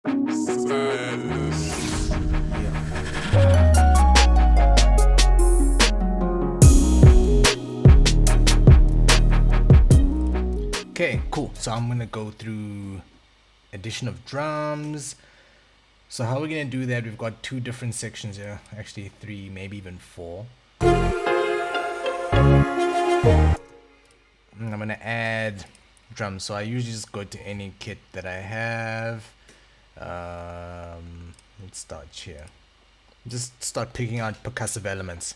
Okay, cool. So I'm gonna go through addition of drums. So how are we gonna do that? We've got two different sections here, actually three, maybe even four. I'm gonna add drums. So I usually just go to any kit that I have. Let's start here. Just start picking out percussive elements.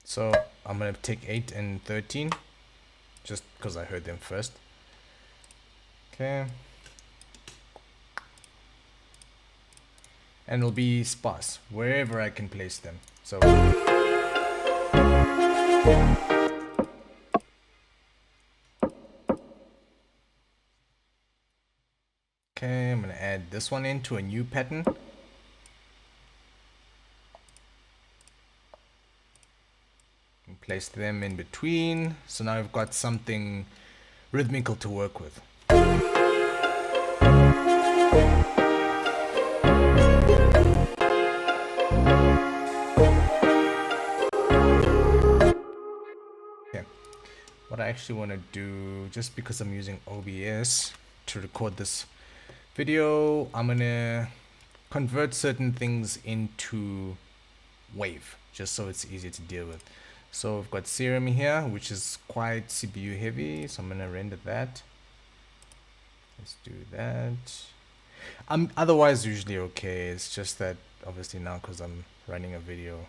So I'm gonna take 8 and 13, just because I heard them first. Okay. And it'll be sparse wherever I can place them. So okay, I'm gonna add this one into a new pattern. And place them in between. So now I've got something rhythmical to work with. Okay. What I actually want to do, just because I'm using OBS to record this video, I'm gonna convert certain things into wave, just so it's easier to deal with. So I've got Serum here, which is quite CPU heavy, so I'm gonna render that. Let's do that. I'm otherwise usually okay. It's just that obviously now because I'm running a video,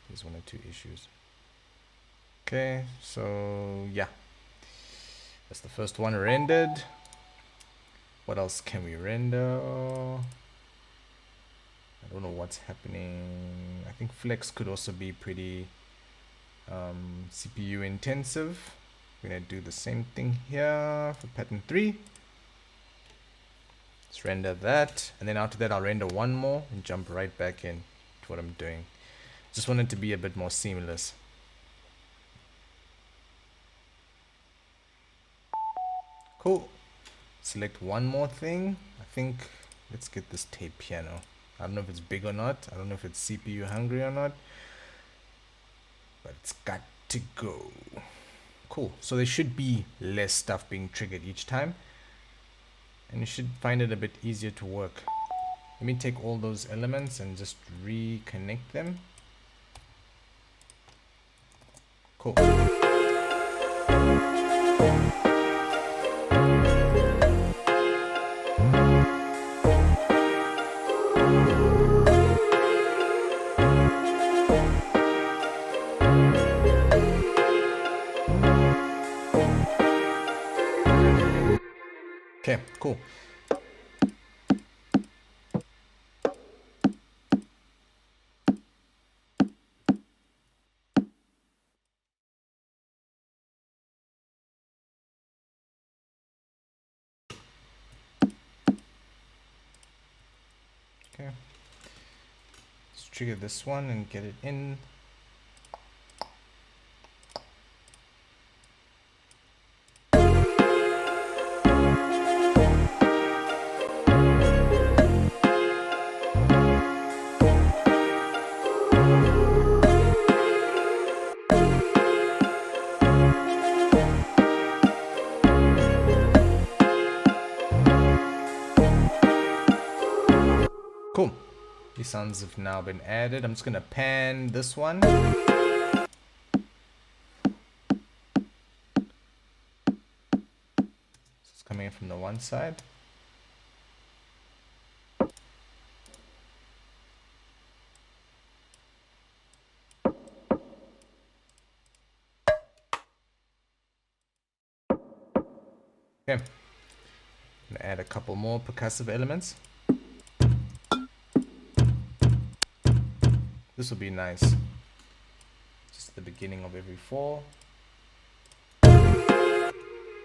there's one or two issues. Okay, so yeah, that's the first one rendered. What else can we render? I don't know what's happening. I think Flex could also be pretty CPU intensive. We're gonna do the same thing here for pattern 3. Let's render that, and then after that I'll render one more and jump right back in to what I'm doing. Just want it to be a bit more seamless. Cool. Select one more thing. I think let's get this tape piano. I don't know if it's big or not. I don't know if it's CPU hungry or not, but it's got to go. Cool. So there should be less stuff being triggered each time, and you should find it a bit easier to work. Let me take all those elements and just reconnect them. Cool. Okay, cool. Okay. Let's trigger this one and get it in. Cool. These sounds have now been added. I'm just gonna pan this one. It's coming in from the one side. Okay. I'm gonna add a couple more percussive elements. This will be nice. Just at the beginning of every 4.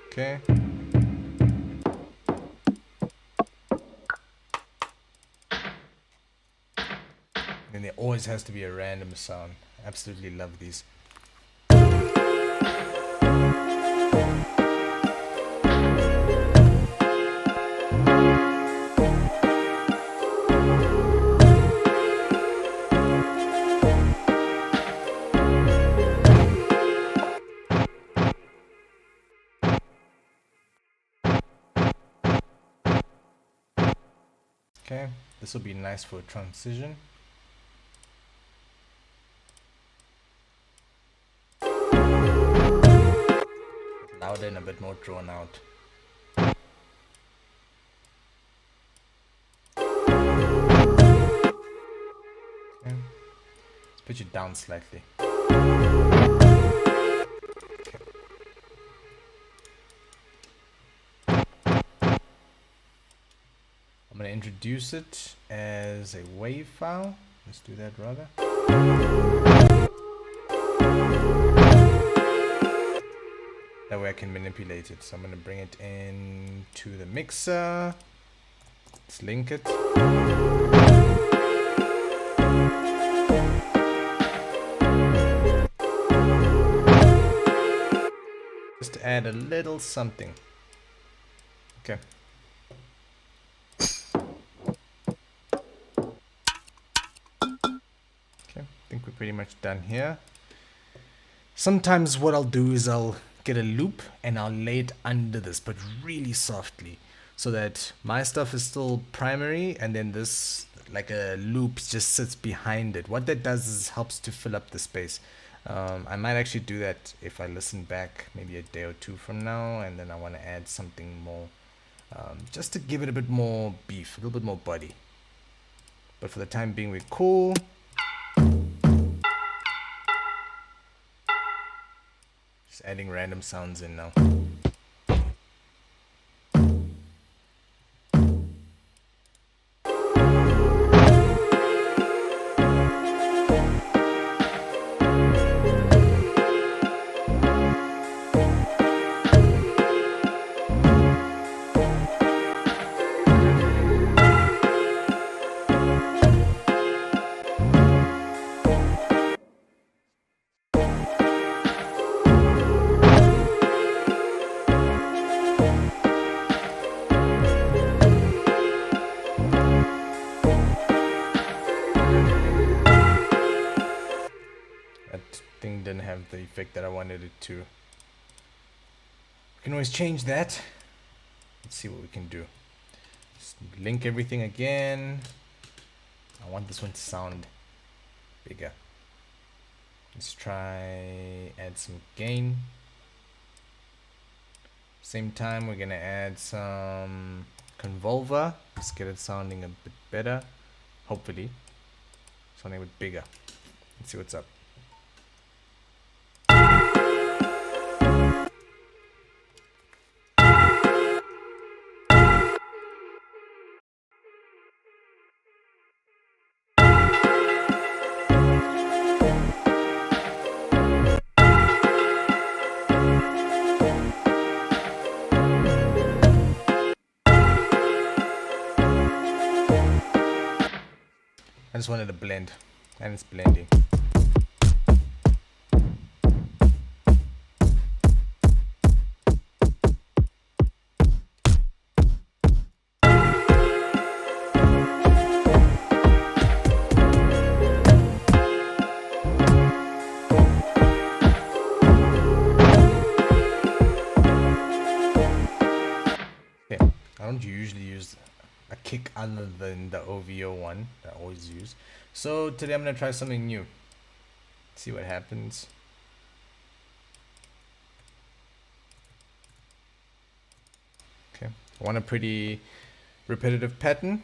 Okay. And there always has to be a random sound. Absolutely love these. Okay, this will be nice for a transition. Louder and a bit more drawn out. Okay. Let's pitch it down slightly. Okay. I'm going to introduce it as a WAV file. Let's do that rather. That way I can manipulate it. So I'm going to bring it into the mixer. Let's link it. Just to add a little something. Okay. Okay, I think we're pretty much done here. Sometimes what I'll do is I'll get a loop and I'll lay it under this, but really softly, so that my stuff is still primary and then this, like a loop, just sits behind it. What that does is helps to fill up the space. I might actually do that if I listen back maybe a day or two from now, and then I want to add something more, just to give it a bit more beef, a little bit more body. But for the time being, we're cool. Just adding random sounds in now. Didn't have the effect that I wanted it to. We can always change that. Let's see what we can do. Just link everything again. I want this one to sound bigger. Let's try add some gain. Same time we're gonna add some convolver. Let's get it sounding a bit better. Hopefully sounding a bit bigger. Let's see what's up. I just wanted to blend, and it's blending. Okay, I don't usually use a kick other than the OVO one that I always use. So today I'm gonna try something new. See what happens. Okay, I want a pretty repetitive pattern.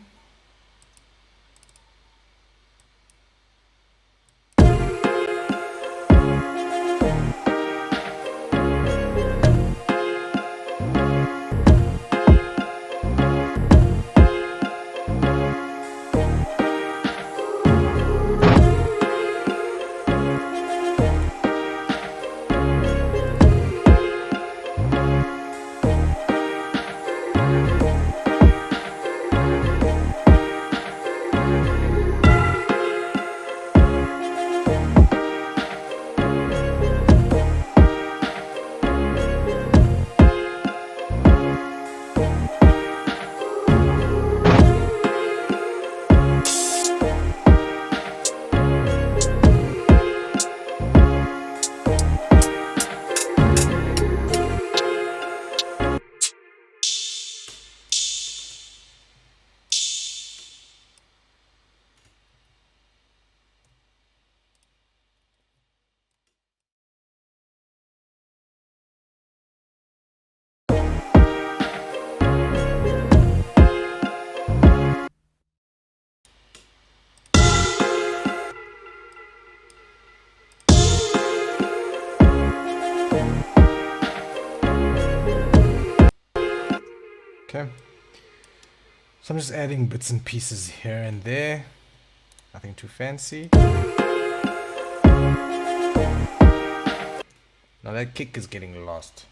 Okay. So I'm just adding bits and pieces here and there. Nothing too fancy. Now that kick is getting lost.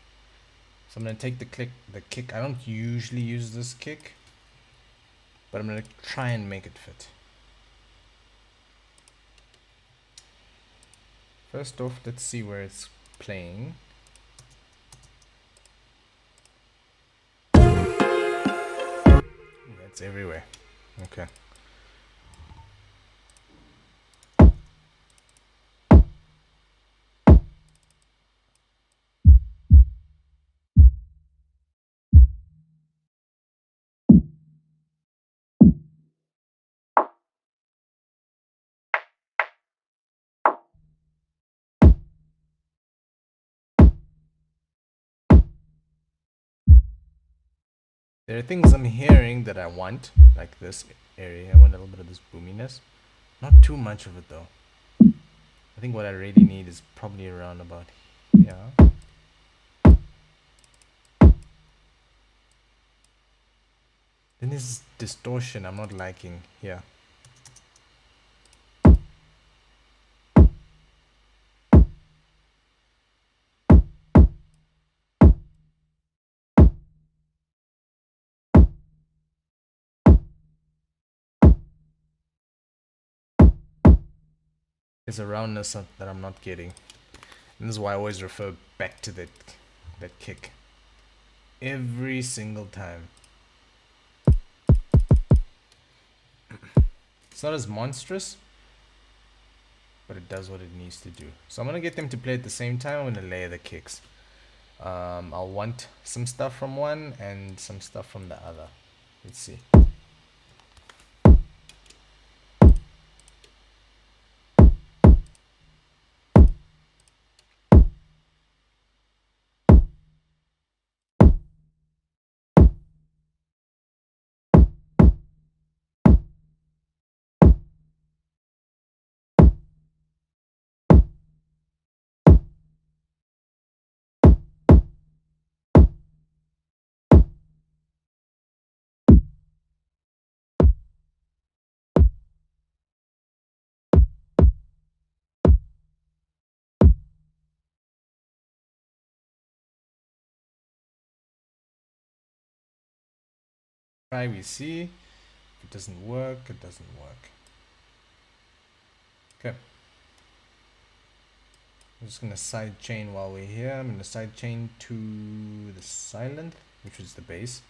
So I'm gonna take the kick. I don't usually use this kick, but I'm gonna try and make it fit. First off, let's see where it's playing. That's everywhere. Okay. There are things I'm hearing that I want, like this area. I want a little bit of this boominess. Not too much of it though. I think what I really need is probably around about here. Then this distortion I'm not liking here. There's a roundness that I'm not getting. And this is why I always refer back to that kick. Every single time. It's not as monstrous, but it does what it needs to do. So I'm gonna get them to play at the same time. I'm gonna layer the kicks. I'll want some stuff from one and some stuff from the other. Let's see. Try, we see. If it doesn't work, it doesn't work. Okay. I'm just gonna side chain while we're here. I'm gonna side chain to the silent, which is the bass.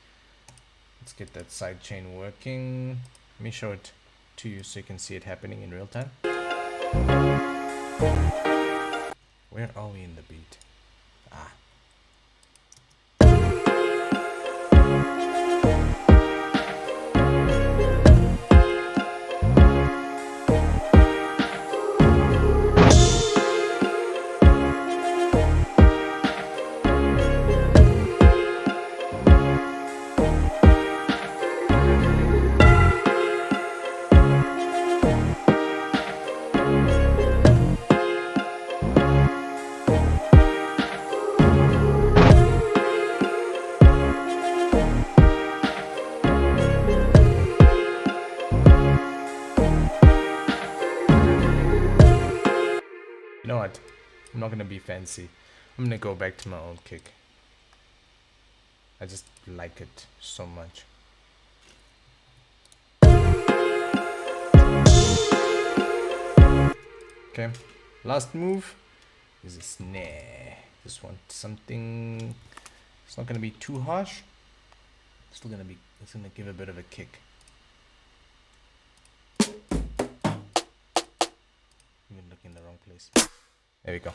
Let's get that side chain working. Let me show it to you so you can see it happening in real time. Where are we in the beat? Ah. You know what? I'm not gonna be fancy. I'm gonna go back to my old kick. I just like it so much. Okay, last move is a snare. Just want something. It's not gonna be too harsh. It's still gonna be. It's gonna give a bit of a kick. Even looking in the wrong place. There we go.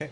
Okay.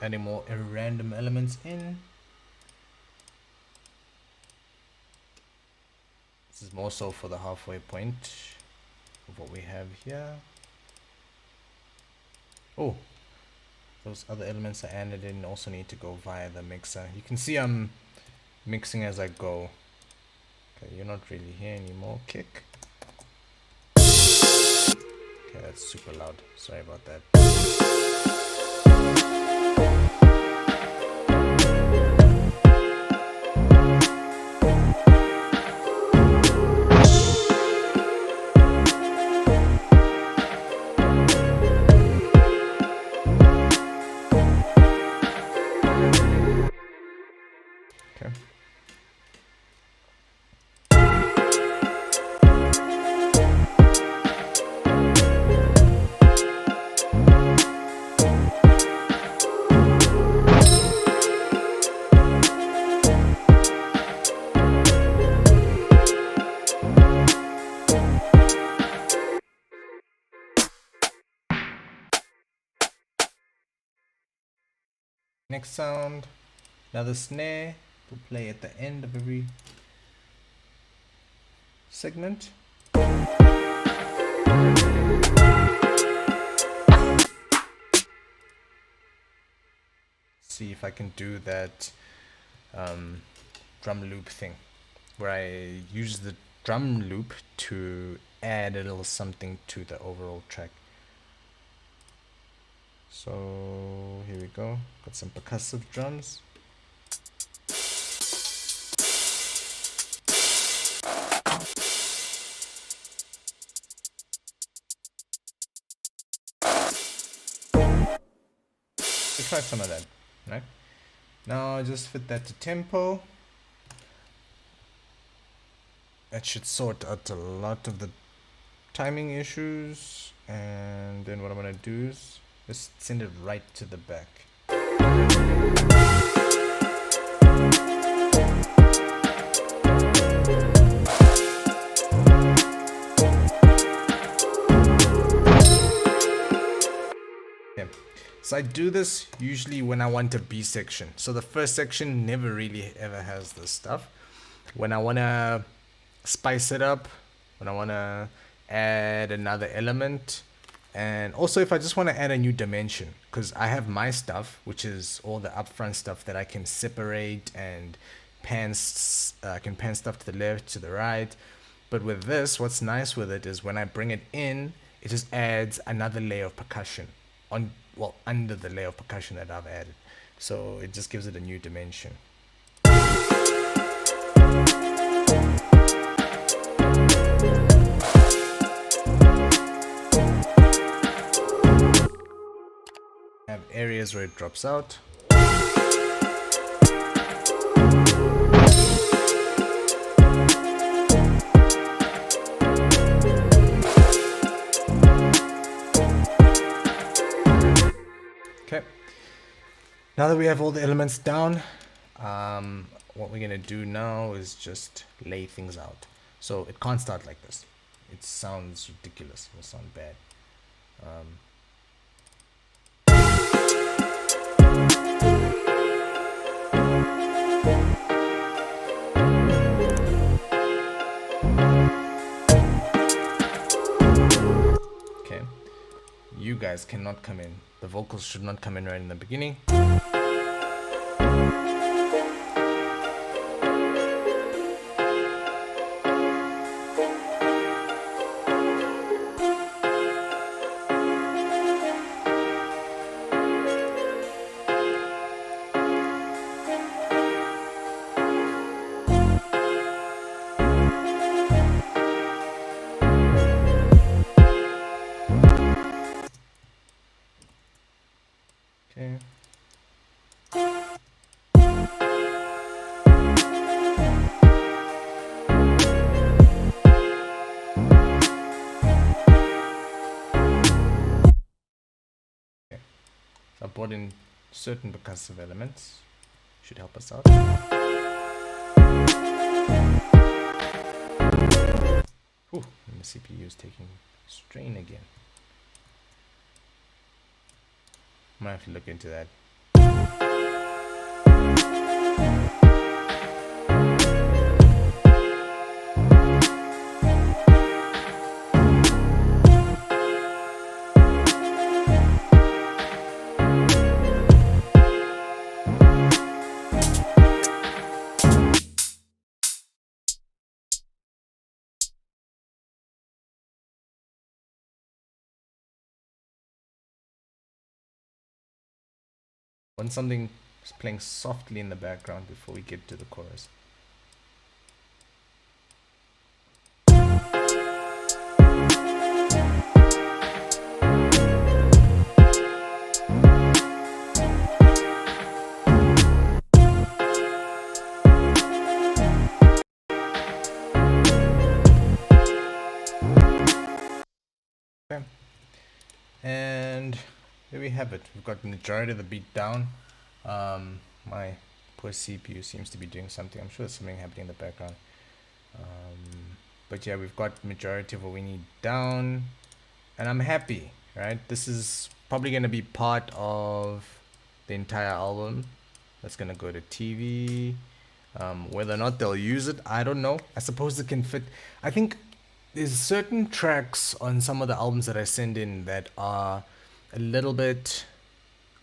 adding more random elements in. This is more so for the halfway point of what we have here. Oh, those other elements I added in also need to go via the mixer. You can see I'm mixing as I go. Okay, you're not really here anymore. Kick. Okay, that's super loud. Sorry about that. Okay. Next sound, another snare to play at the end of every segment. See if I can do that drum loop thing where I use the drum loop to add a little something to the overall track. So here we go, got some percussive drums. Let's try some of that, right? Now just fit that to tempo. That should sort out a lot of the timing issues, and then what I'm gonna do is just send it right to the back. Okay. So I do this usually when I want a B section. So the first section never really ever has this stuff. When I wanna spice it up, when I wanna add another element, and also if I just want to add a new dimension, because I have my stuff, which is all the upfront stuff that I can separate and I can pan stuff to the left, to the right. But with this, what's nice with it is when I bring it in, it just adds another layer of percussion on, well, under the layer of percussion that I've added. So it just gives it a new dimension. Have areas where it drops out. Okay, now that we have all the elements down, what we're gonna do now is just lay things out. So it can't start like this. It sounds ridiculous. It will sound bad. Okay, you guys cannot come in. The vocals should not come in right in the beginning. Okay. So I brought in certain percussive elements. Should help us out. Whew, and the CPU is taking strain again. I might have to look into that. Want something playing softly in the background before we get to the chorus. Okay. And there we have it. We've got the majority of the beat down. My poor CPU seems to be doing something. I'm sure there's something happening in the background. But yeah, we've got majority of what we need down, and I'm happy, right? This is probably gonna be part of the entire album. That's gonna go to TV. Whether or not they'll use it, I don't know. I suppose it can fit. I think there's certain tracks on some of the albums that I send in that are a little bit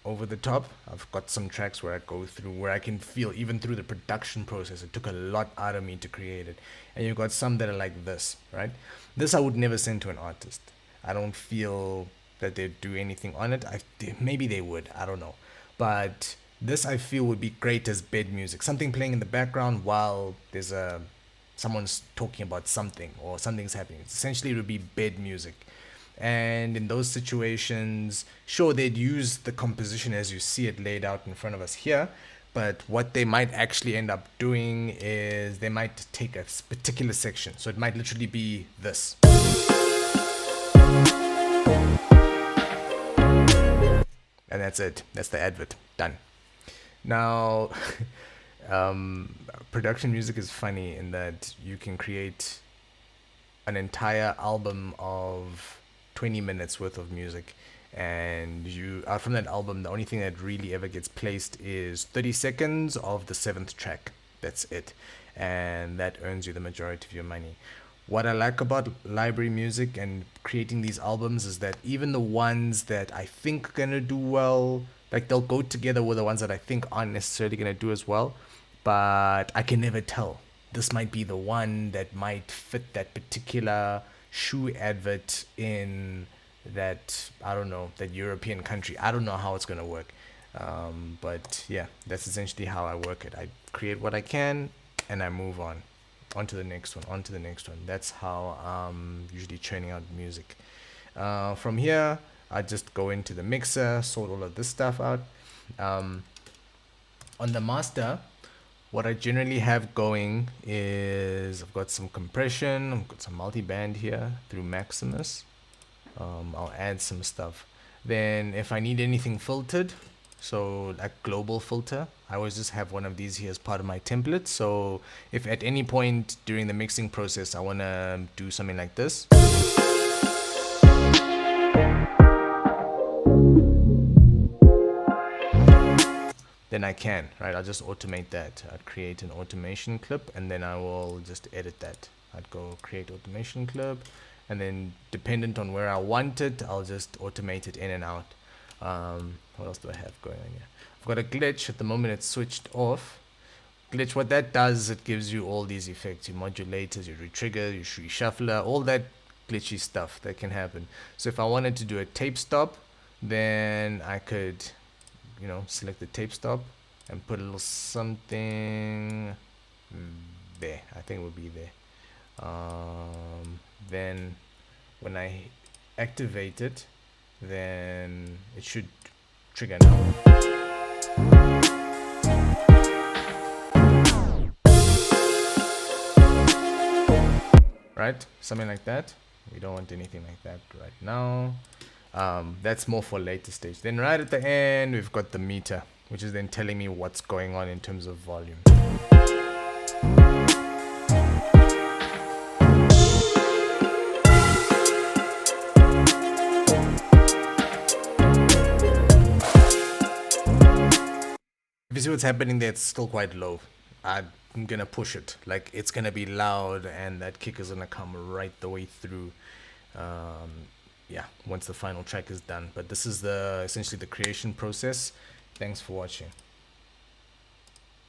over the top. I've got some tracks where I go through where I can feel even through the production process it took a lot out of me to create it. And you've got some that are like this, right? This I would never send to an artist. I don't feel that they'd do anything on it. Maybe they would, I don't know. But this I feel would be great as bed music. Something playing in the background while there's someone's talking about something or something's happening. Essentially it would be bed music. And in those situations, sure, they'd use the composition as you see it laid out in front of us here, but what they might actually end up doing is they might take a particular section. So it might literally be this. And that's it. That's the advert. Done. Now, production music is funny in that you can create an entire album of 20 minutes worth of music, and you out from that album the only thing that really ever gets placed is 30 seconds of the 7th track. That's it, and that earns you the majority of your money. What I like about library music and creating these albums is that even the ones that I think are gonna do well, like they'll go together with the ones that I think aren't necessarily gonna do as well, but I can never tell. This might be the one that might fit that particular shoe advert in that, I don't know, that European country. I don't know how it's gonna work, but yeah, that's essentially how I work it. I create what I can and I move on to the next one, on to the next one. That's how I'm usually churning out music. From here I just go into the mixer, sort all of this stuff out. On the master, what I generally have going is I've got some compression, I've got some multi-band here through Maximus. I'll add some stuff. Then if I need anything filtered, so like global filter, I always just have one of these here as part of my template. So if at any point during the mixing process I want to do something like this, then I can, right? I'll just automate that. I'd create an automation clip and then I will just edit that. I'd go create automation clip, and then dependent on where I want it, I'll just automate it in and out. What else do I have going on here? I've got a glitch. At the moment it's switched off. Glitch, what that does, it gives you all these effects, your modulators, your retrigger, your reshuffler, all that glitchy stuff that can happen. So if I wanted to do a tape stop, then I could, you know, select the tape stop and put a little something there. I think it would be there. Then when I activate it, then it should trigger now. Right, something like that. We don't want anything like that right now. That's more for later stage. Then right at the end we've got the meter, which is then telling me what's going on in terms of volume. If you see what's happening there, it's still quite low. I'm gonna push it, like it's gonna be loud and that kick is gonna come right the way through. Yeah, once the final track is done. But this is essentially the creation process. Thanks for watching.